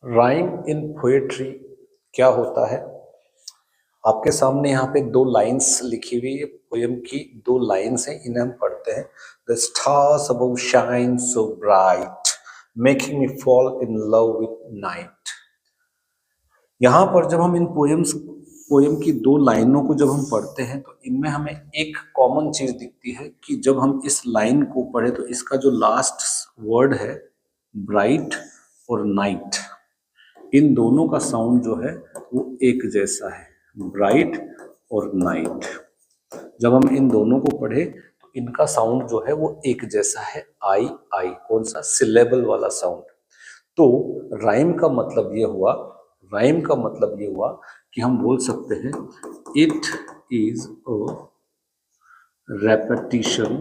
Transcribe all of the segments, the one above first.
Rhyme in poetry क्या होता है? आपके सामने यहाँ पे दो लाइंस लिखी हुई है, पोयम की दो लाइंस हैं, इन्हें हम पढ़ते हैं। The stars above shine so bright, making me fall in love with night. यहाँ पर जब हम इन पोयम की दो लाइनों को जब हम पढ़ते हैं तो इनमें हमें एक कॉमन चीज दिखती है कि जब हम इस लाइन को पढ़े तो इसका जो लास्ट वर्ड है ब्राइट और नाइट, इन दोनों का साउंड जो है वो एक जैसा है, ब्राइट और नाइट। जब हम इन दोनों को पढ़े तो इनका साउंड जो है वो एक जैसा है, आई आई, कौन सा? सिलेबल वाला साउंड। तो राइम का मतलब ये हुआ, राइम का मतलब ये हुआ कि हम बोल सकते हैं it is a repetition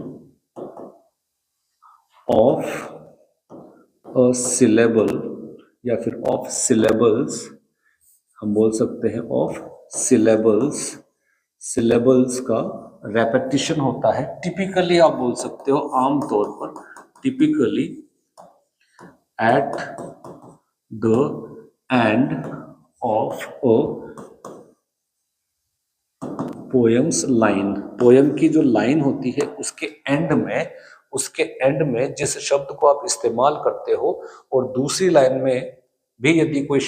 of a syllable या फिर ऑफ सिलेबल्स, हम बोल सकते हैं ऑफ सिलेबल्स। सिलेबल्स का रेपिटिशन होता है, टिपिकली आप बोल सकते हो आमतौर पर, typically at the end of a poems line. Poem की जो लाइन होती है उसके एंड में जिस शब्द को आप इस्तेमाल करते हो और दूसरी लाइन में भी यदि कोई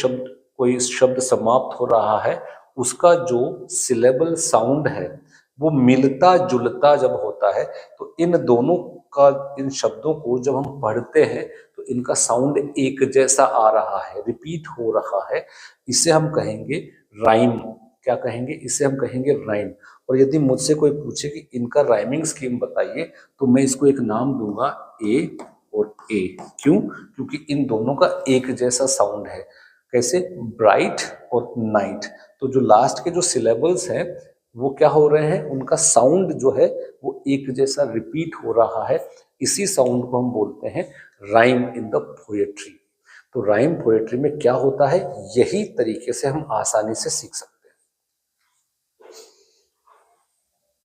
शब्द समाप्त हो रहा है, उसका जो सिलेबल साउंड है वो मिलता जुलता जब होता है तो इन दोनों का, इन शब्दों को जब हम पढ़ते हैं तो इनका साउंड एक जैसा आ रहा है, रिपीट हो रहा है। इसे हम कहेंगे राइम। क्या कहेंगे? इसे हम कहेंगे राइम। और यदि मुझसे कोई पूछे कि इनका राइमिंग स्कीम बताइए तो मैं इसको एक नाम दूंगा ए और ए। क्यों? क्योंकि इन दोनों का एक जैसा साउंड है। कैसे? ब्राइट और नाइट। तो जो लास्ट के जो सिलेबल्स हैं वो क्या हो रहे हैं, उनका साउंड जो है वो एक जैसा रिपीट हो रहा है। इसी साउंड को हम बोलते हैं राइम इन द पोएट्री। तो राइम पोएट्री में क्या होता है, यही तरीके से हम आसानी से सीख सकते हैं।